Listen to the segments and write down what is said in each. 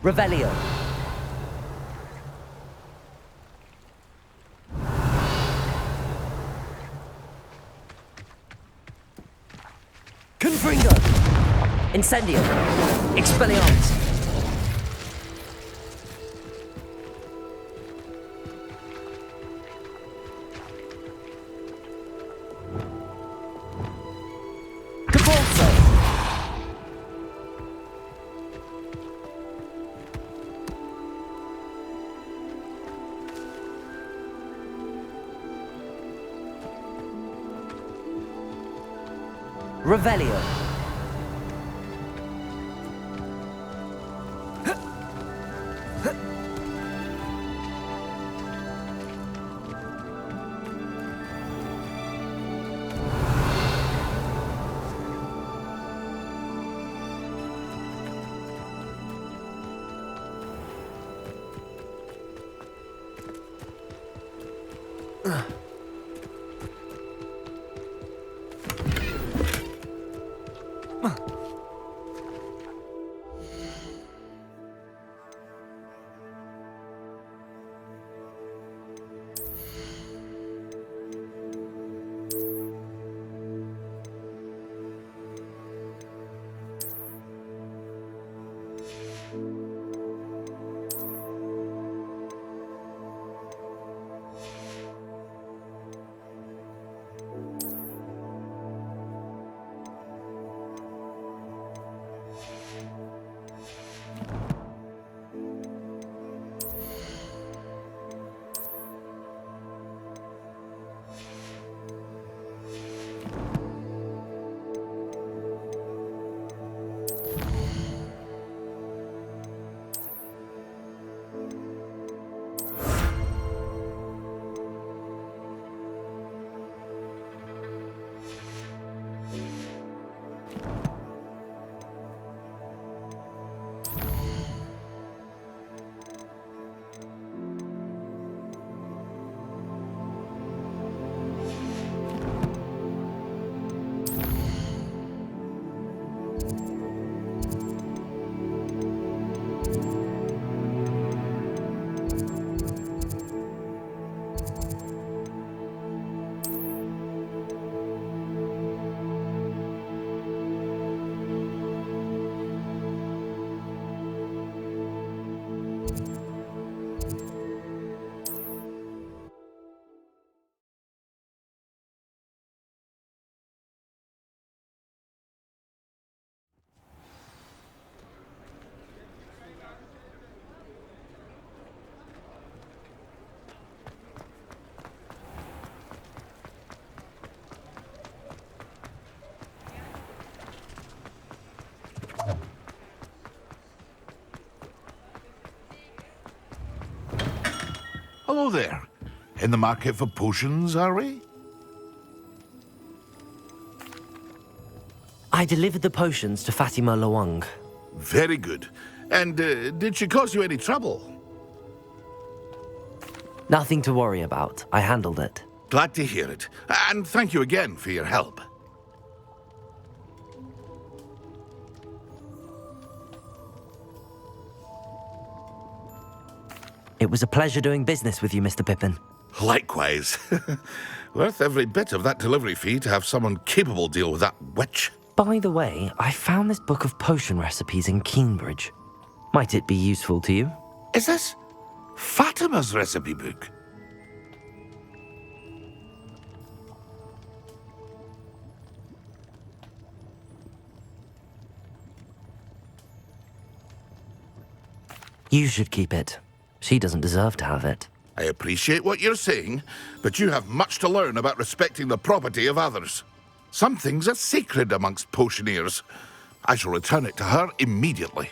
Revelio. Confringo. Incendio. Expelliarmus. Revelio. Hello there. In the market for potions, are we? I delivered the potions to Fatima Lawang. Very good. And did she cause you any trouble? Nothing to worry about. I handled it. Glad to hear it. And thank you again for your help. It was a pleasure doing business with you, Mr. Pippin. Likewise. Worth every bit of that delivery fee to have someone capable deal with that witch. By the way, I found this book of potion recipes in Cambridge. Might it be useful to you? Is this Fatima's recipe book? You should keep it. She doesn't deserve to have it. I appreciate what you're saying, but you have much to learn about respecting the property of others. Some things are sacred amongst potioneers. I shall return it to her immediately.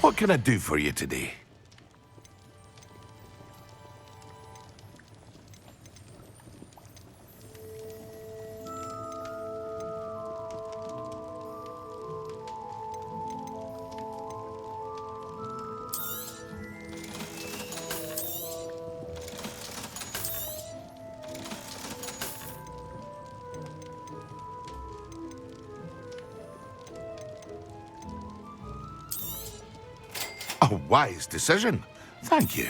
What can I do for you today? A wise decision. Thank you.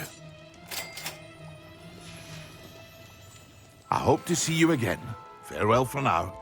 I hope to see you again. Farewell for now.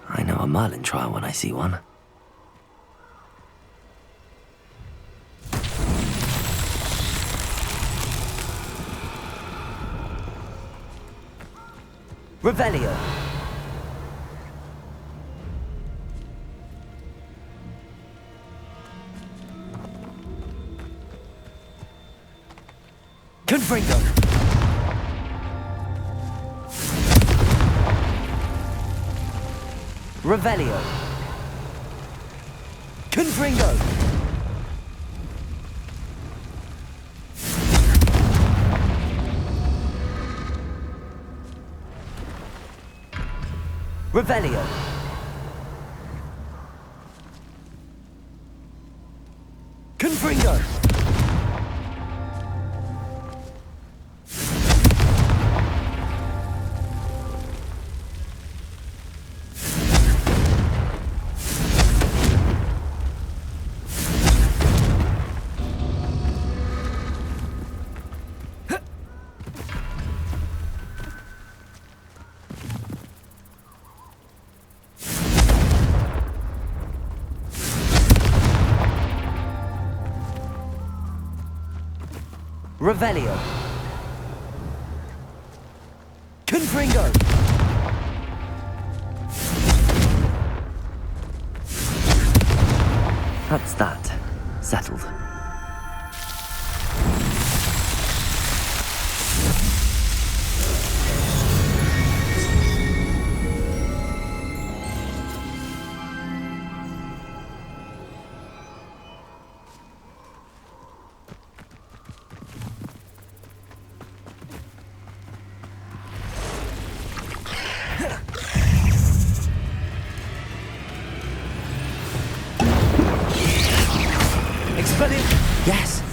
I know a Merlin trial when I see one. Revelio. Confringo. Revelio. Confringo. Revelio. Confringo. Revelio. Confringo. That's that. Settled. Yes.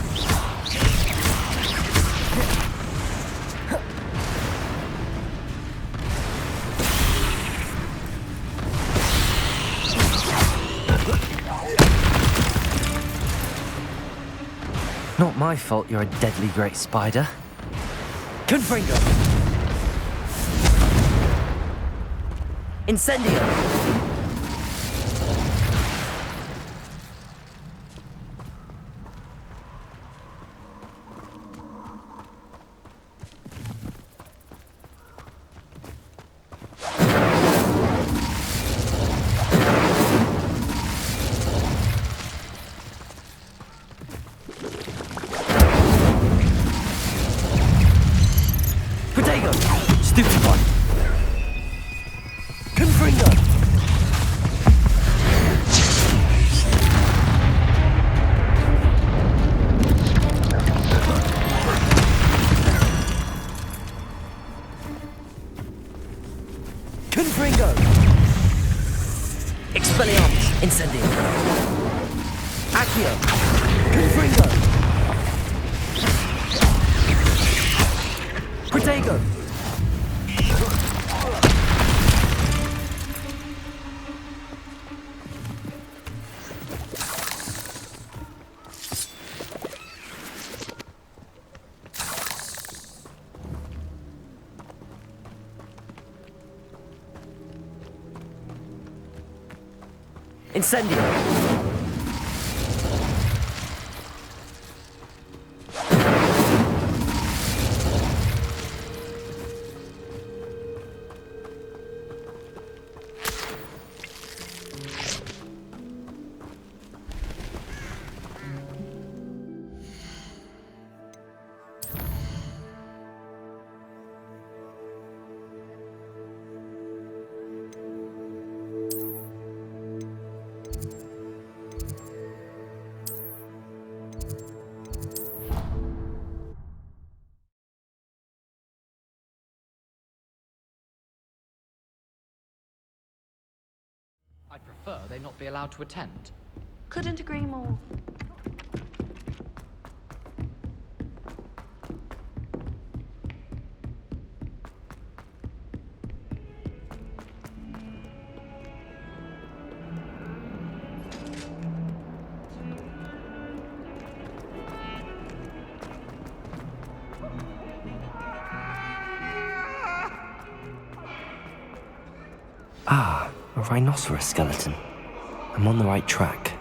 Not my fault you're a deadly great spider. Confringo. Incendio! Stupid one! Confringo! Confringo! Expelliarmus! Incendio! Accio! Confringo! Protego! Incendio! I'd prefer they not be allowed to attend. Couldn't agree more. Ah, a rhinoceros skeleton. I'm on the right track.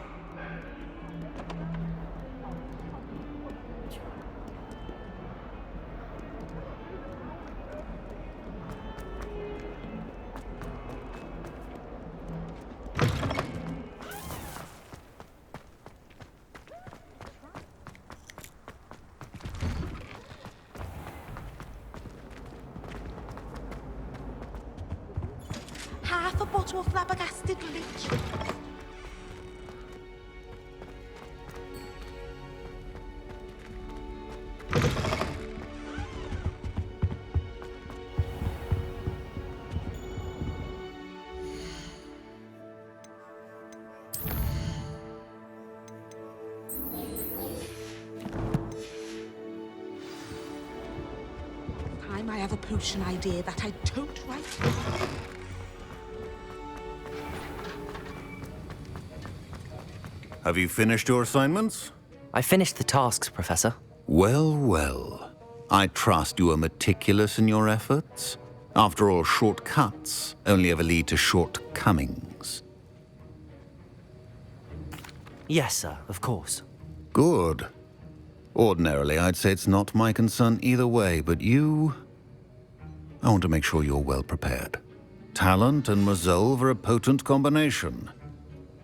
Half a bottle of flabbergasted leech. Time I have a potion idea that I don't write. Have you finished your assignments? I finished the tasks, Professor. Well, well. I trust you are meticulous in your efforts. After all, shortcuts only ever lead to shortcomings. Yes, sir, of course. Good. Ordinarily, I'd say it's not my concern either way, but you... I want to make sure you're well prepared. Talent and resolve are a potent combination.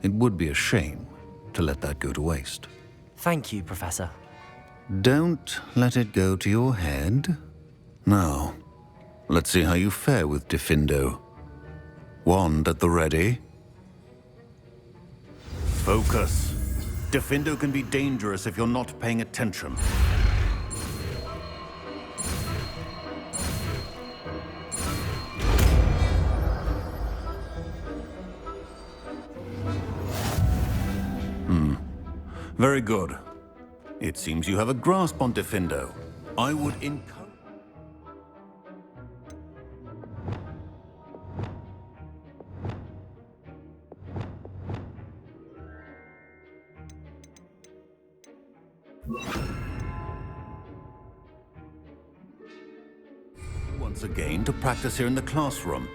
It would be a shame to let that go to waste. Thank you, Professor. Don't let it go to your head. Now, let's see how you fare with Diffindo. Wand at the ready. Focus. Diffindo can be dangerous if you're not paying attention. Very good. It seems you have a grasp on Diffindo. I would encourage... Once again to practice here in the classroom.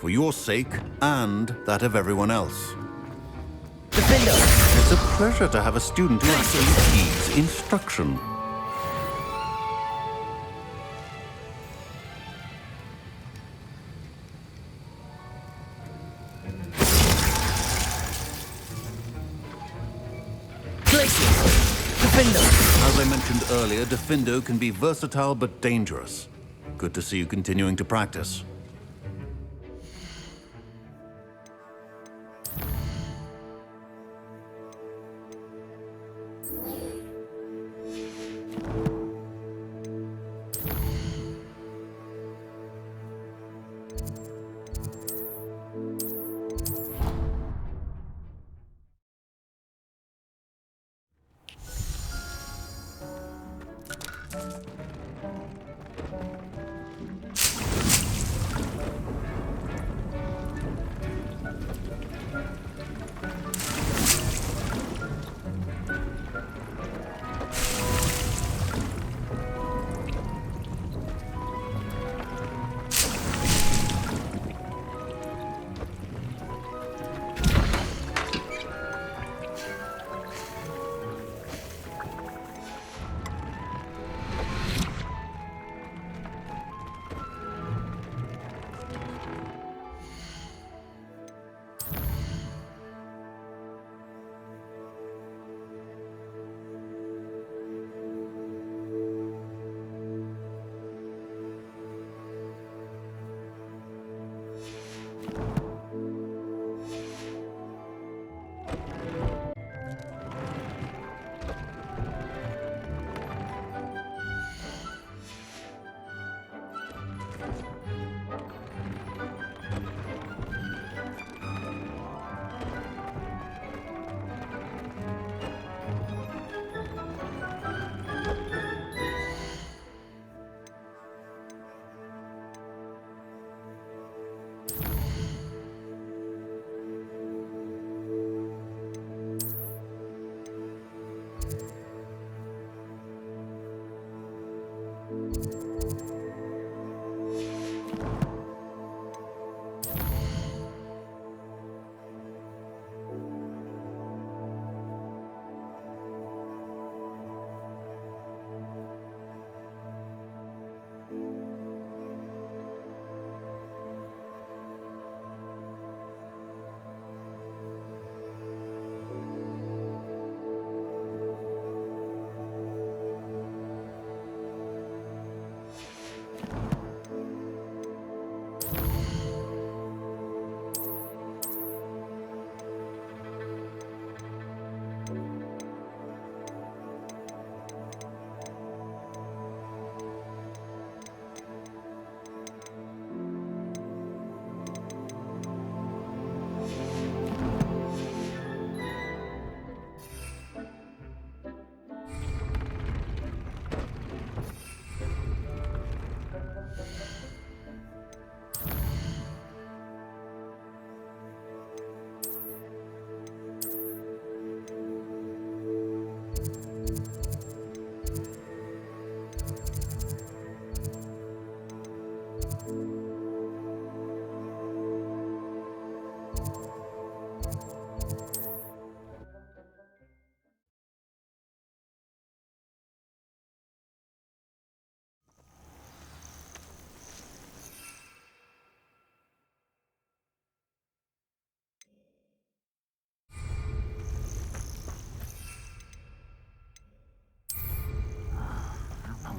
for your sake and that of everyone else. Defender! It's a pleasure to have a student who actually heeds instruction. As I mentioned earlier, Defindo can be versatile but dangerous. Good to see you continuing to practice.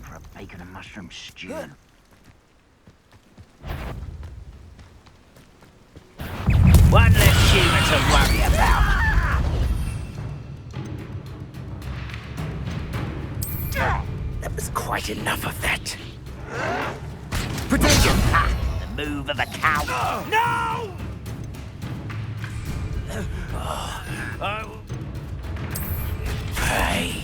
For a bacon and mushroom stew. One less human to worry about. That was quite enough of that. Protection! The move of a cow. No! Pray.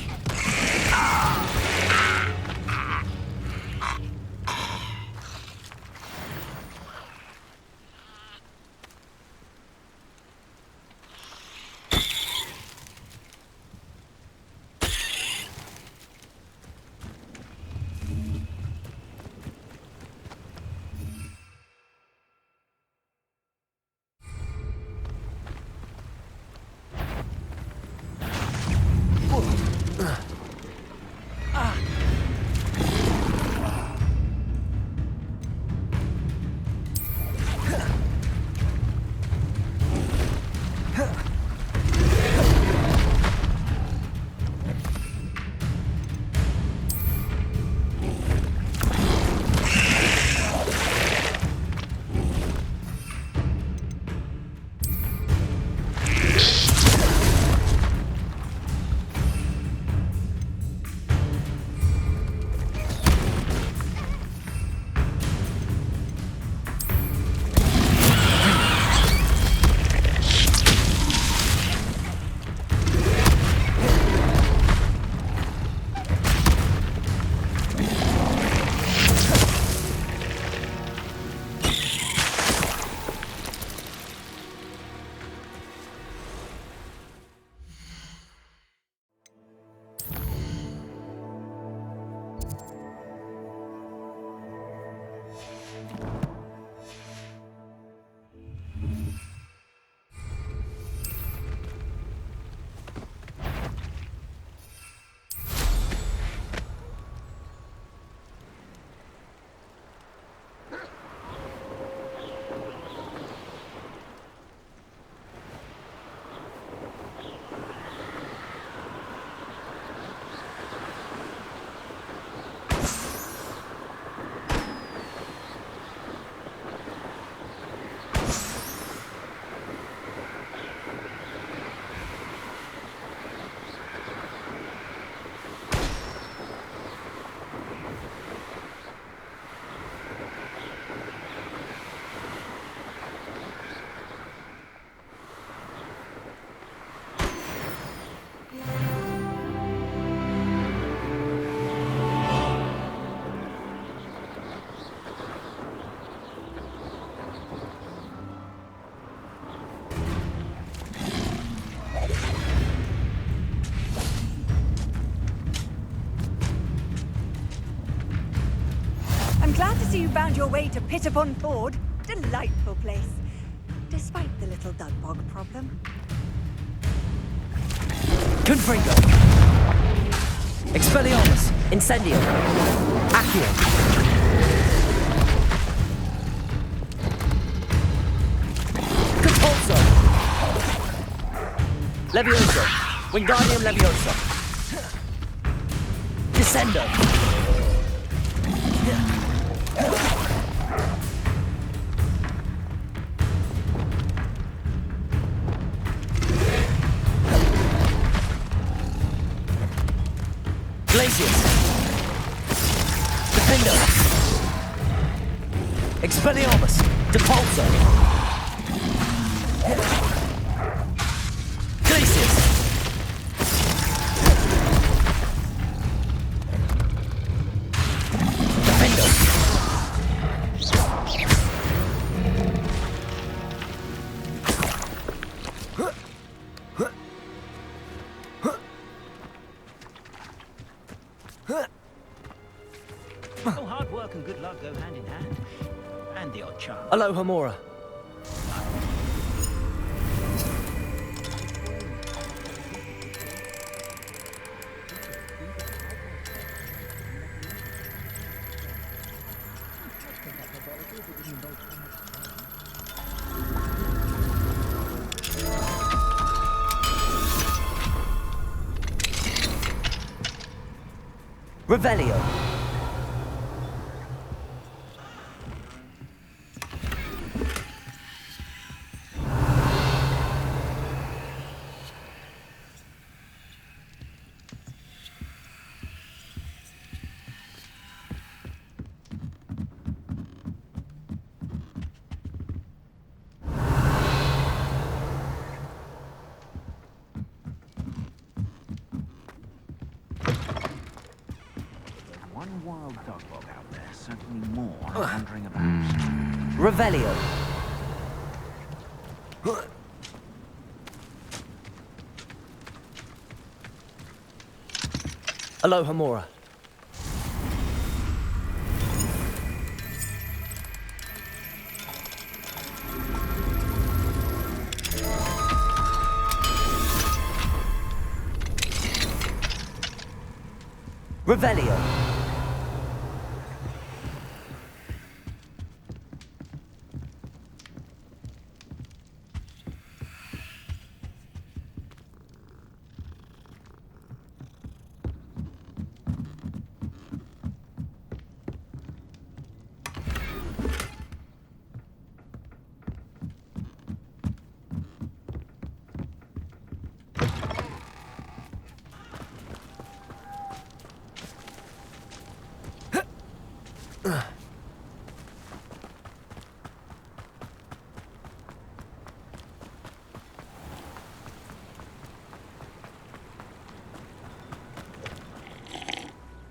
see you found your way to Pit upon Ford. Delightful place. Despite the little Dugbog problem. Confringo. Expelliarmus. Incendio. Accio. Compulso. Levioso. Wingardium Levioso. Descendo. Glacius. Defendo. Expelliarmus. Depulso. Glacius. Defendo. Oh, hard work and good luck go hand in hand. And the odd chance. Aloha Mora. Revelio. One wild Dugbog out there, certainly more wandering about. Revelio. Aloha Mora. Revelio.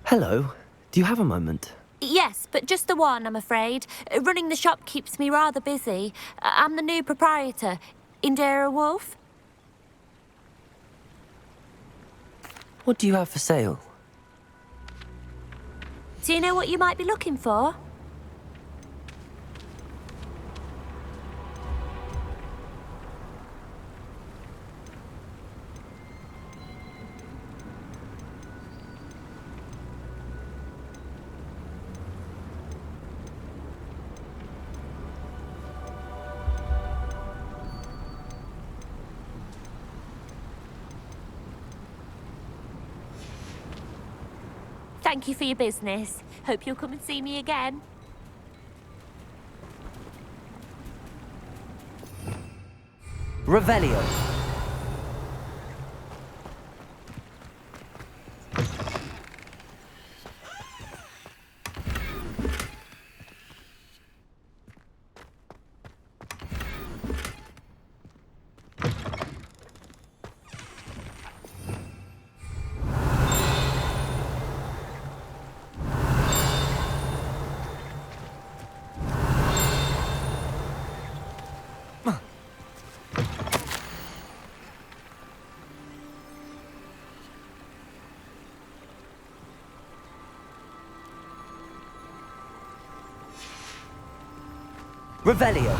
Hello. Do you have a moment? Yes, but just the one, I'm afraid. Running the shop keeps me rather busy. I'm the new proprietor, Indira Wolf. What do you have for sale? Do you know what you might be looking for? Thank you for your business. Hope you'll come and see me again. Revelio. Revelio.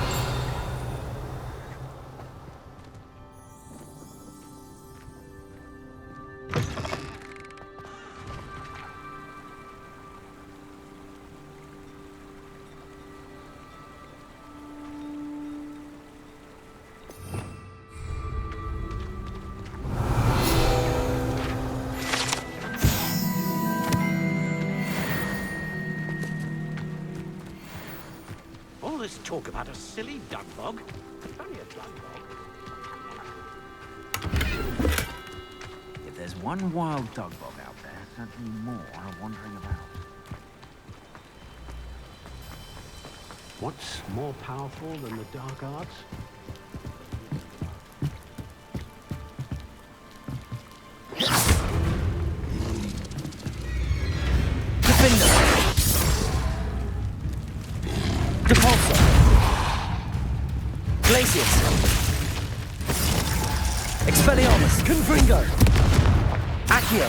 All this talk about a silly dug bog. It's only a dug bog. If there's one wild dug bog out there, certainly more are wandering about. What's more powerful than the dark arts? Defender. Depulso. Glacius. Expelliarmus. Confringo. Accio.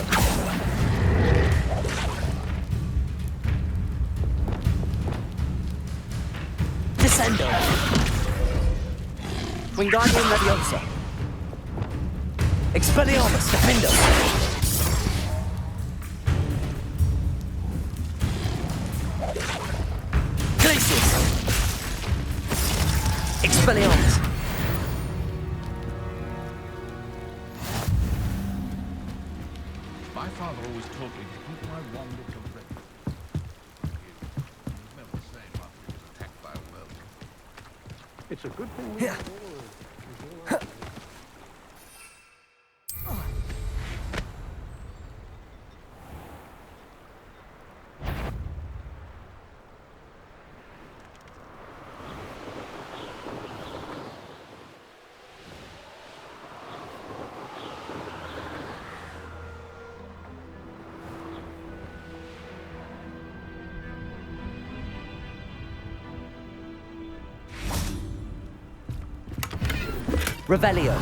Descendo. Wingardium Leviosa. Expelliarmus. Defendo. Glacius. Expelliarmus. My father always told me to keep my wand at the ready. He's never the same after he was attacked by a werewolf. It's a good thing we Yeah. Revelio.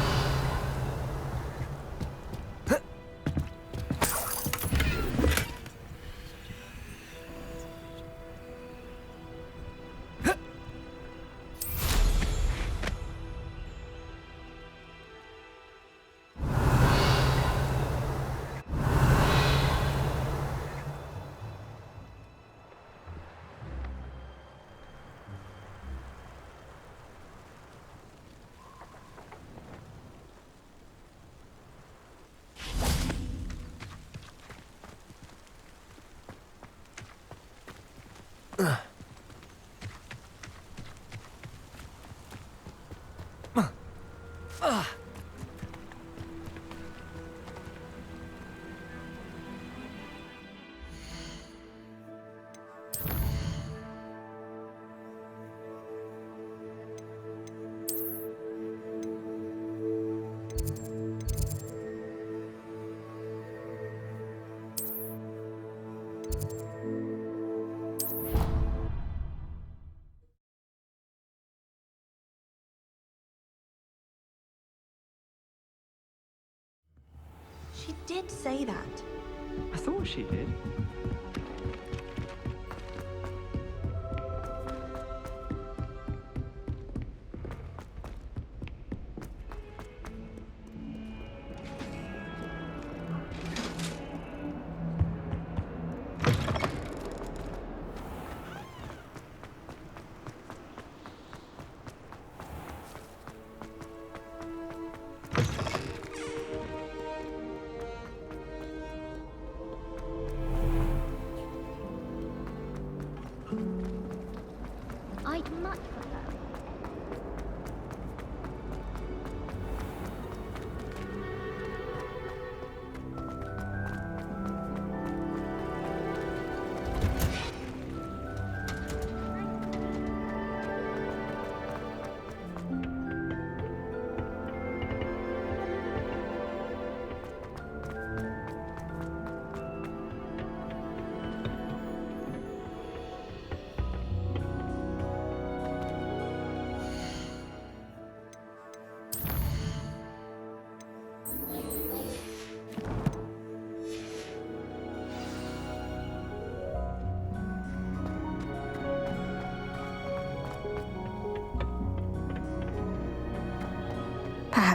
She did say that. I thought she did.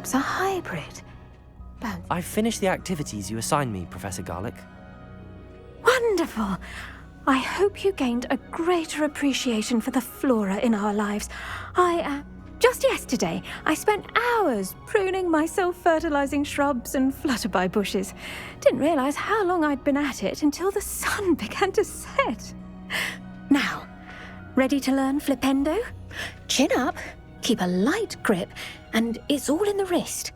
perhaps a hybrid. Bouncy. I finished the activities you assigned me, Professor Garlick. Wonderful! I hope you gained a greater appreciation for the flora in our lives. Just yesterday, I spent hours pruning my self-fertilizing shrubs and flutterby bushes. Didn't realize how long I'd been at it until the sun began to set. Now, ready to learn Flipendo? Chin up, keep a light grip, and it's all in the wrist.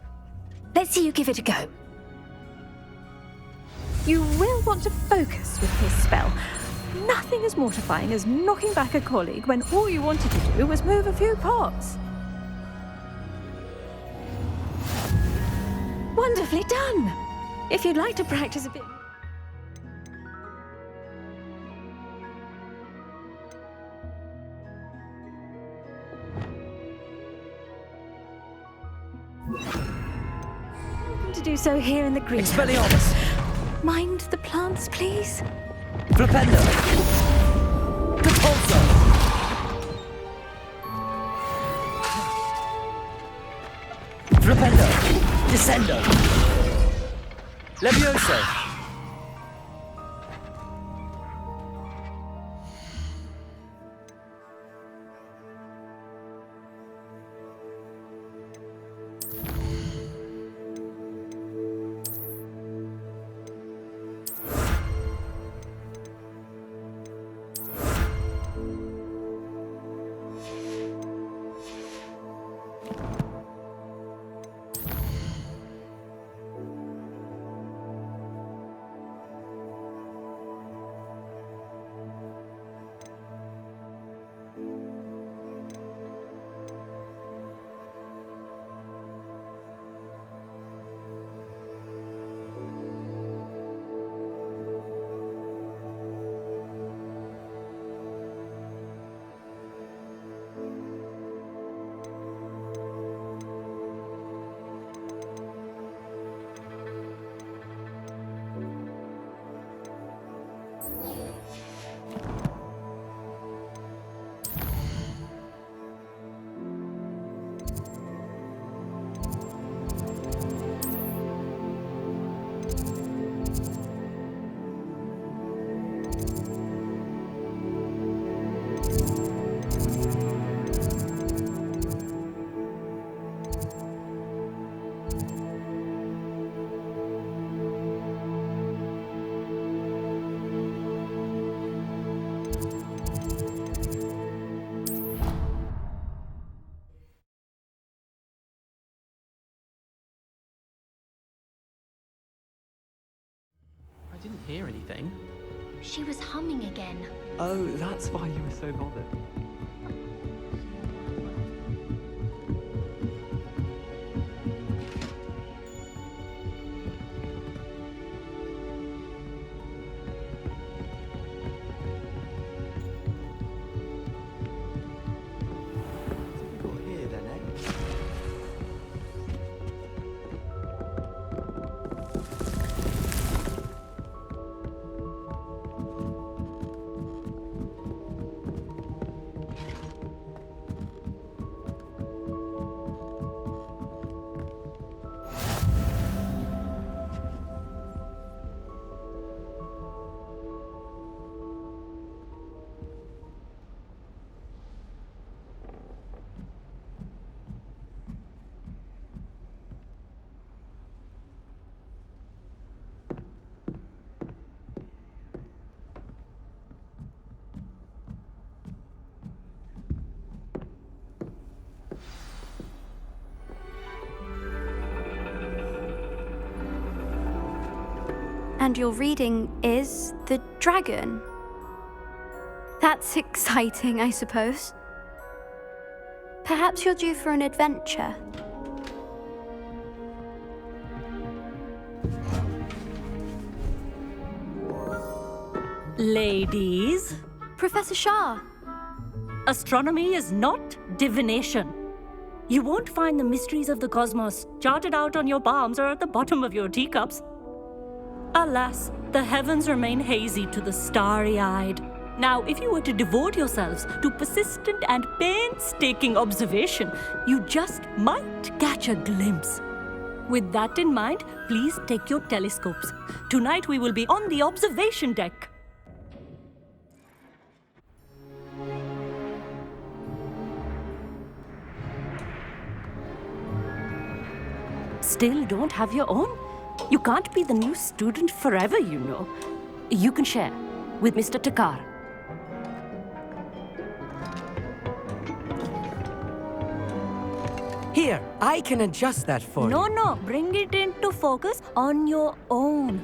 Let's see you give it a go. You will want to focus with this spell. Nothing as mortifying as knocking back a colleague when all you wanted to do was move a few pots. Wonderfully done! If you'd like to practice a bit... to do so here in the greenhouse. Expelliarmus! Mind the plants, please? Flipendo! Repulso! Flipendo! Descendo! Levioso! I didn't hear anything. She was humming again. Oh, that's why you were so bothered. Typical here then, eh? And your reading is the dragon. That's exciting, I suppose. Perhaps you're due for an adventure. Ladies, Professor Shah. astronomy is not divination. You won't find the mysteries of the cosmos charted out on your palms or at the bottom of your teacups. Alas, the heavens remain hazy to the starry-eyed. Now, if you were to devote yourselves to persistent and painstaking observation, you just might catch a glimpse With that in mind, please take your telescopes. Tonight we will be on the observation deck. Still don't have your own? You can't be the new student forever, you know. You can share with Mr. Takar. Here, I can adjust that for you. No, bring it into focus on your own.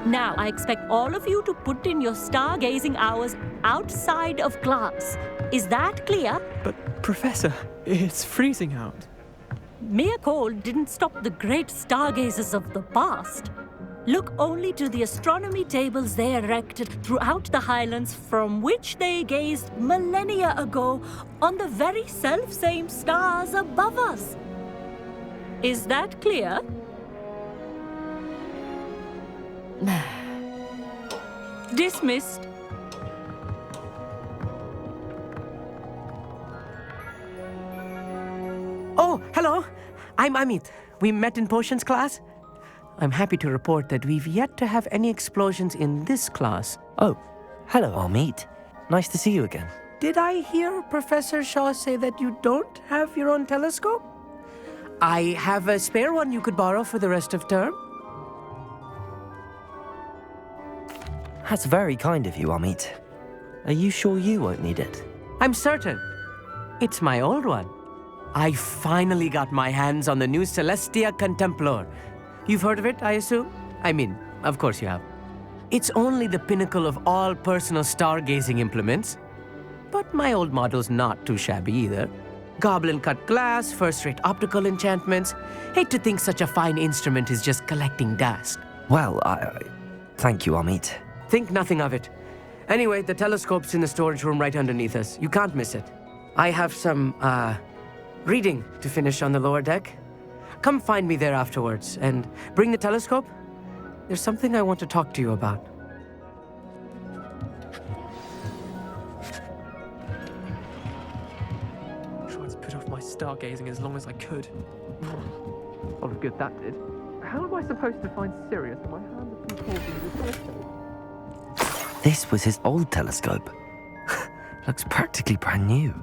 Now, I expect all of you to put in your stargazing hours outside of class. Is that clear? But, Professor, it's freezing out. Mere cold didn't stop the great stargazers of the past. Look only to the astronomy tables they erected throughout the Highlands from which they gazed millennia ago on the very self-same stars above us. Is that clear? Dismissed. Oh, hello. I'm Amit. We met in potions class. I'm happy to report that we've yet to have any explosions in this class. Oh, hello, Amit. Nice to see you again. Did I hear Professor Shaw say that you don't have your own telescope? I have a spare one you could borrow for the rest of term. That's very kind of you, Amit. Are you sure you won't need it? I'm certain. It's my old one. I finally got my hands on the new Celestia Contemplar. You've heard of it, I assume? I mean, of course you have. It's only the pinnacle of all personal stargazing implements. But my old model's not too shabby either. Goblin-cut glass, first-rate optical enchantments. Hate to think such a fine instrument is just collecting dust. Well, thank you, Amit. Think nothing of it. Anyway, the telescope's in the storage room right underneath us. You can't miss it. I have some, reading to finish on the lower deck. Come find me there afterwards, and bring the telescope. There's something I want to talk to you about. I tried to put off my stargazing as long as I could. Lot of good that did. How am I supposed to find Sirius when my hands are too cold to use a telescope? This was his old telescope. Looks practically brand new.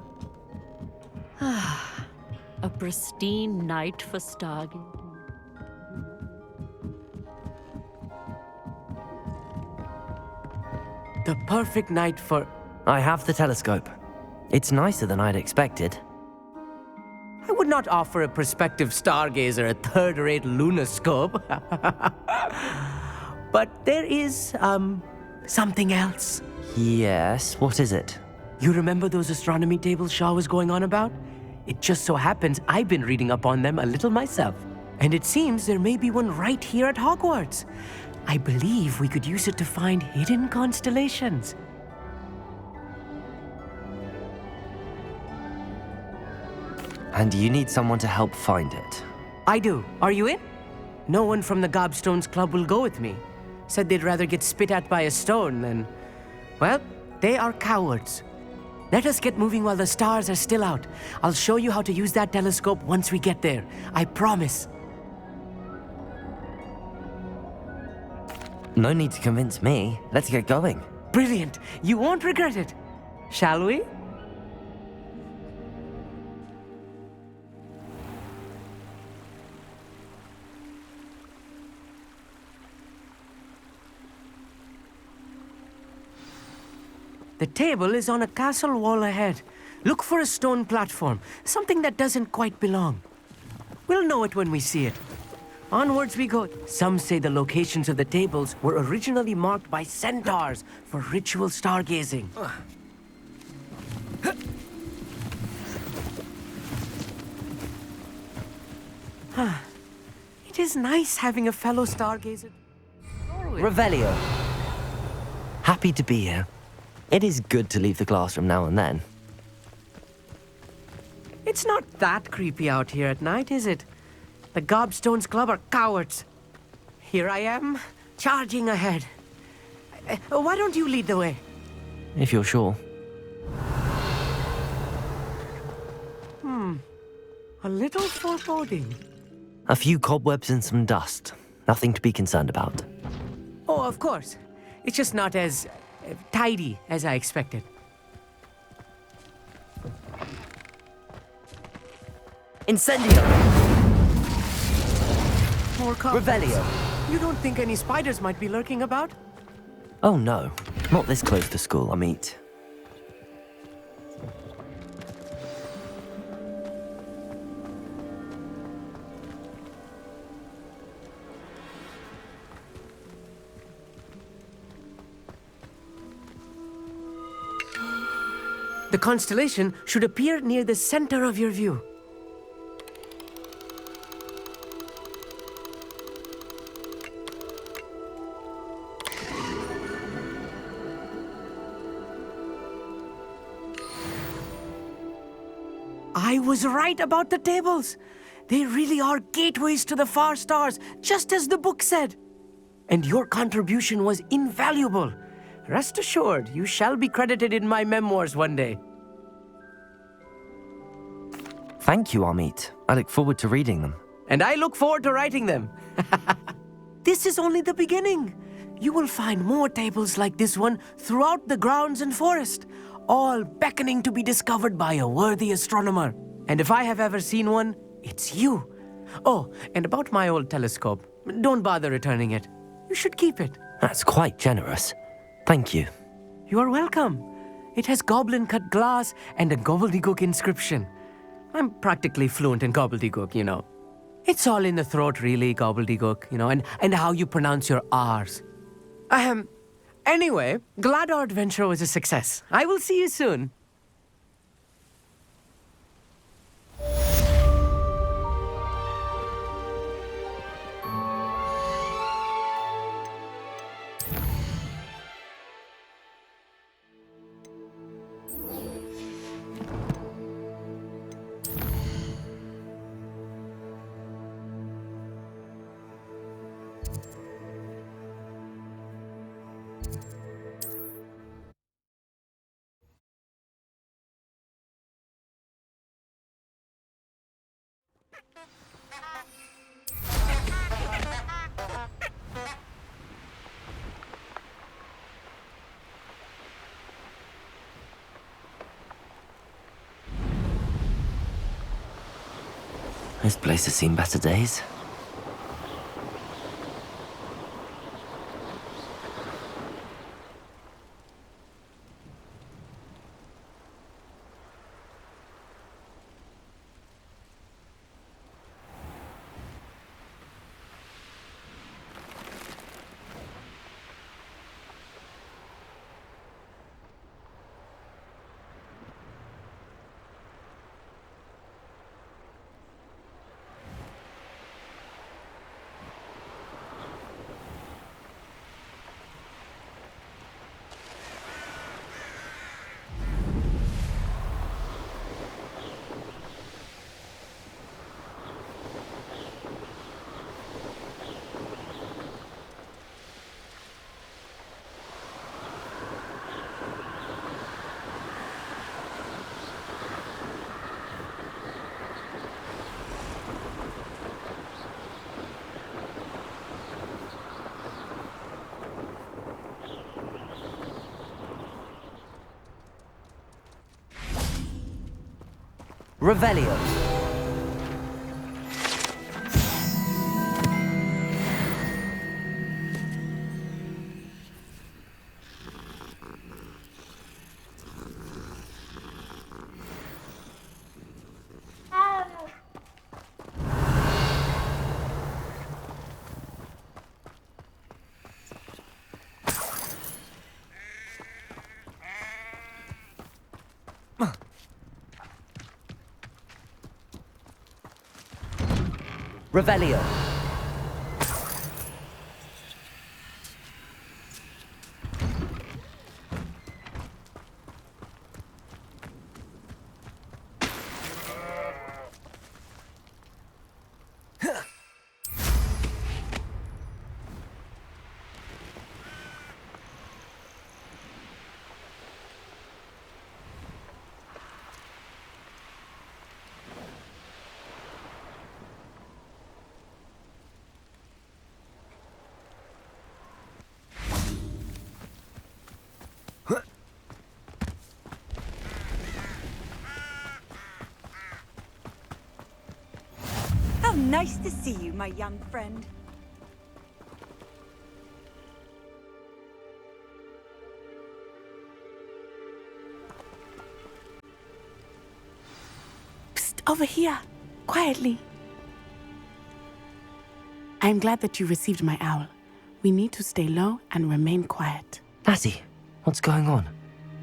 A pristine night for stargazing. The perfect night for... I have the telescope. It's nicer than I'd expected. I would not offer a prospective stargazer a third-rate lunoscope. But there is, something else. Yes, what is it? You remember those astronomy tables Shaw was going on about? It just so happens I've been reading up on them a little myself. And it seems there may be one right here at Hogwarts. I believe we could use it to find hidden constellations. And you need someone to help find it. I do. Are you in? No one from the Gobstones Club will go with me. Said they'd rather get spit at by a stone than... Well, they are cowards. Let us get moving while the stars are still out. I'll show you how to use that telescope once we get there. I promise. No need to convince me. Let's get going. Brilliant. You won't regret it. Shall we? The table is on a castle wall ahead. Look for a stone platform, something that doesn't quite belong. We'll know it when we see it. Onwards we go. Some say the locations of the tables were originally marked by centaurs for ritual stargazing. It is nice having a fellow stargazer. Revelio. Happy to be here. It is good to leave the classroom now and then. It's not that creepy out here at night, is it? The Gobstones Club are cowards. Here I am, charging ahead. Why don't you lead the way? If you're sure. A little foreboding. A few cobwebs and some dust. Nothing to be concerned about. Oh, of course. It's just not as tidy as I expected. Incendio! More cobwebs. Revelio! You don't think any spiders might be lurking about? Oh no, not this close to school, I mean. The constellation should appear near the center of your view. I was right about the tables. They really are gateways to the far stars, just as the book said. And your contribution was invaluable. Rest assured, you shall be credited in my memoirs one day. Thank you, Amit. I look forward to reading them. And I look forward to writing them. This is only the beginning. You will find more tables like this one throughout the grounds and forest, all beckoning to be discovered by a worthy astronomer. And if I have ever seen one, it's you. Oh, and about my old telescope, don't bother returning it. You should keep it. That's quite generous. Thank you. You are welcome. It has goblin-cut glass and a gobbledygook inscription. I'm practically fluent in gobbledygook, you know. It's all in the throat, really, gobbledygook, you know, and how you pronounce your R's. Anyway, glad our adventure was a success. I will see you soon. This place has seen better days. Revelio. Revelio. Nice to see you, my young friend. Psst, over here. Quietly. I'm glad that you received my owl. We need to stay low and remain quiet. Natty, what's going on?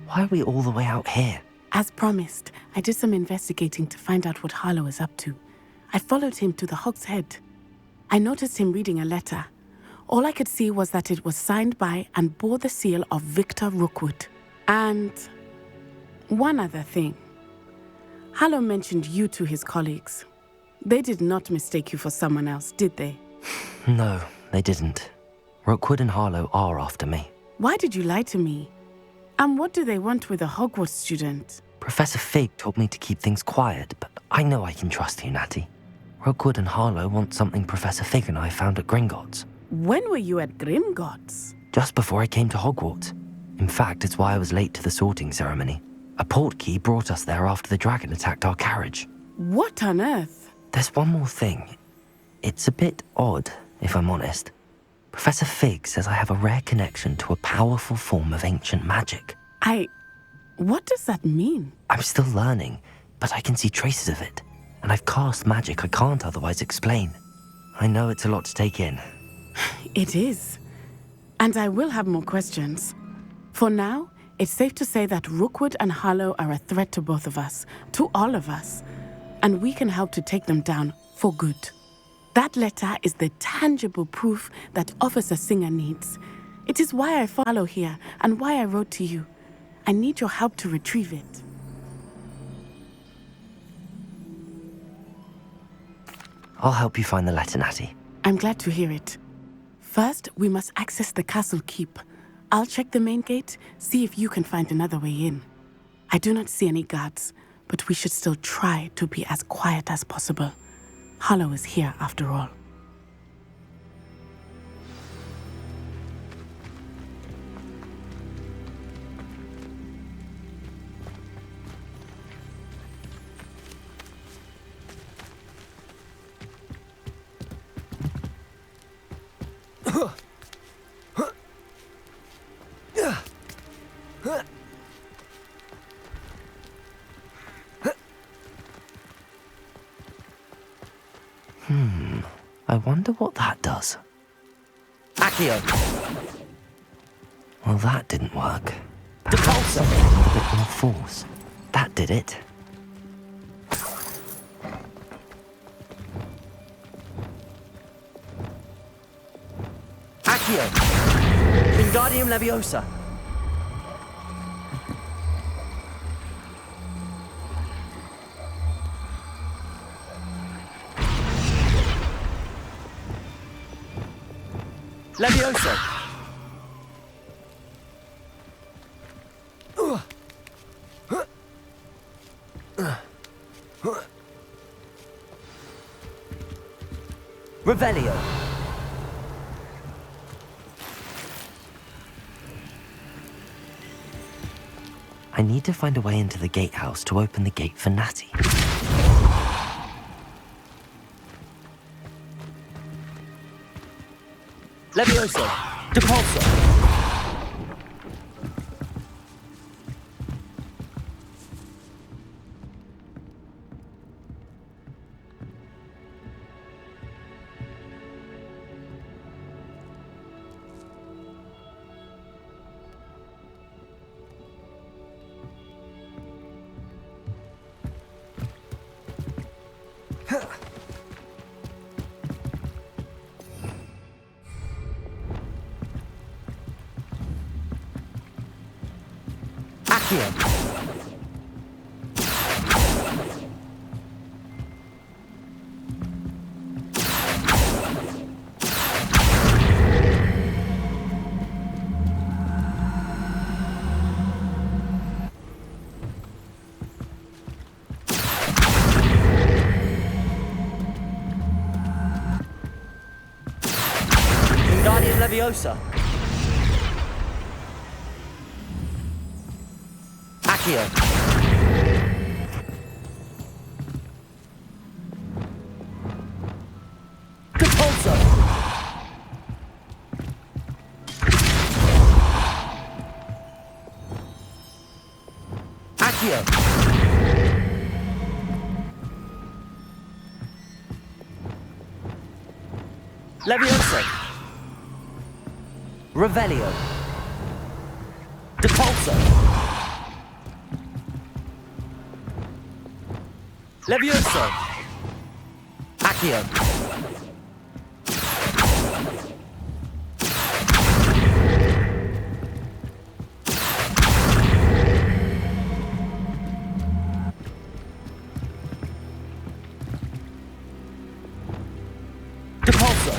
Why are we all the way out here? As promised, I did some investigating to find out what Harlow is up to. I followed him to the Hog's Head. I noticed him reading a letter. All I could see was that it was signed by and bore the seal of Victor Rookwood. And one other thing. Harlow mentioned you to his colleagues. They did not mistake you for someone else, did they? No, they didn't. Rookwood and Harlow are after me. Why did you lie to me? And what do they want with a Hogwarts student? Professor Fig told me to keep things quiet, but I know I can trust you, Natty. Rookwood and Harlow want something Professor Fig and I found at Gringotts. When were you at Gringotts? Just before I came to Hogwarts. In fact, it's why I was late to the sorting ceremony. A portkey brought us there after the dragon attacked our carriage. What on earth? There's one more thing. It's a bit odd, if I'm honest. Professor Fig says I have a rare connection to a powerful form of ancient magic. What does that mean? I'm still learning, but I can see traces of it. And I've cast magic I can't otherwise explain. I know it's a lot to take in. It is. And I will have more questions. For now, it's safe to say that Rookwood and Harlow are a threat to both of us, to all of us. And we can help to take them down for good. That letter is the tangible proof that Officer Singer needs. It is why I follow here and why I wrote to you. I need your help to retrieve it. I'll help you find the letter, Natty. I'm glad to hear it. First, we must access the castle keep. I'll check the main gate, see if you can find another way in. I do not see any guards, but we should still try to be as quiet as possible. Harlow is here after all. I wonder what that does. Accio! Well, that didn't work. Perhaps a bit more force. That did it. Accio! Wingardium Leviosa! Leviosa! Revelio! I need to find a way into the gatehouse to open the gate for Natty. Levioso! Depulso! Wingardium Leviosa! Accio! Accio. Levioso. Revelio. Depulso. Levioso. Accio. Depulso.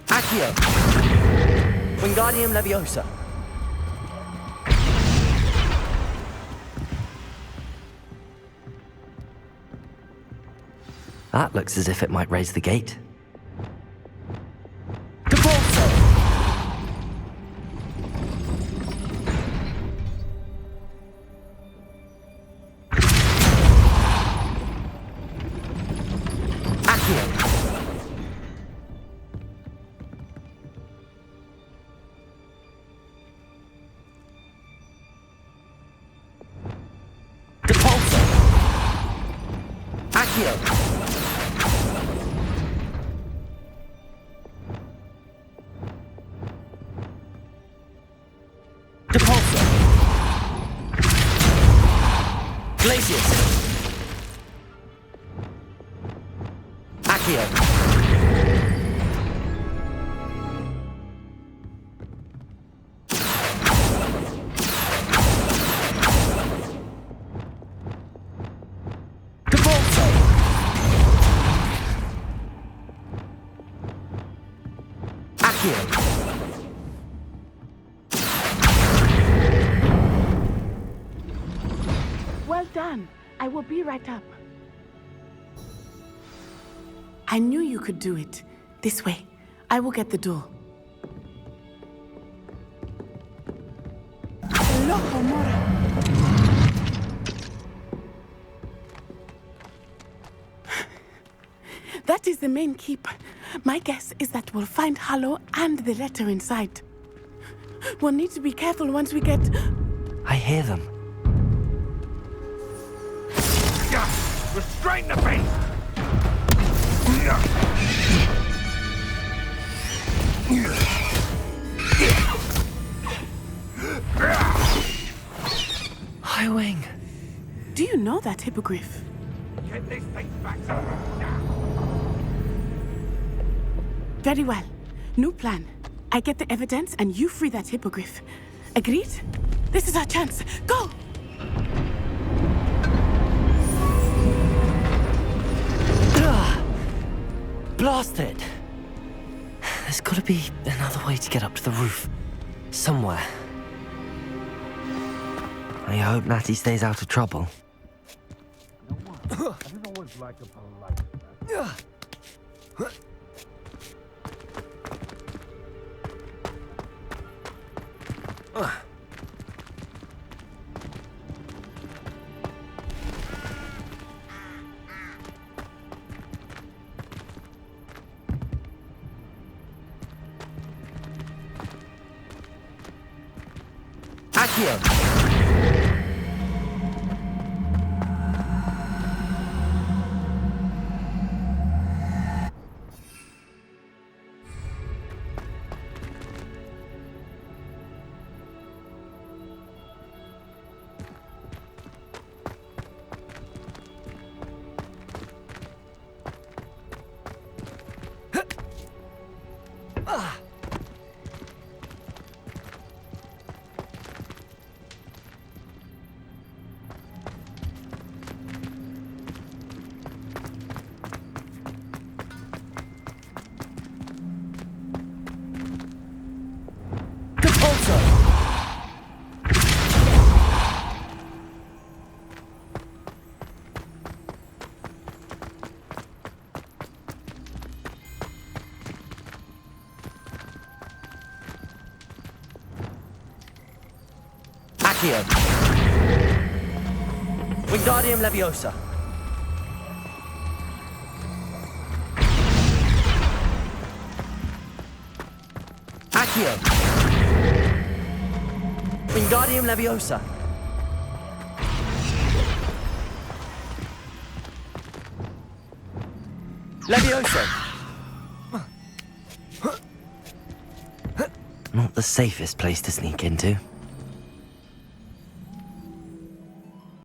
Accio. Wingardium Leviosa. That looks as if it might raise the gate. Depulso. Accio. Depulso. Accio. Depulso. Glacius. Accio. Depulso. Accio. Well done. I will be right up. I knew you could do it. This way. I will get the door. Loco Mora. That is the main keep. My guess is that we'll find Hallow and the letter inside. We'll need to be careful once we get... I hear them. Restrain the beast! Highwing. Do you know that hippogriff? Get this thing back to me. Very well. New plan. I get the evidence and you free that hippogriff. Agreed? This is our chance. Go! Blasted! There's gotta be another way to get up to the roof. Somewhere. I hope Natty stays out of trouble. Accio. Wingardium Leviosa. Accio. Wingardium Leviosa. Leviosa. Not the safest place to sneak into.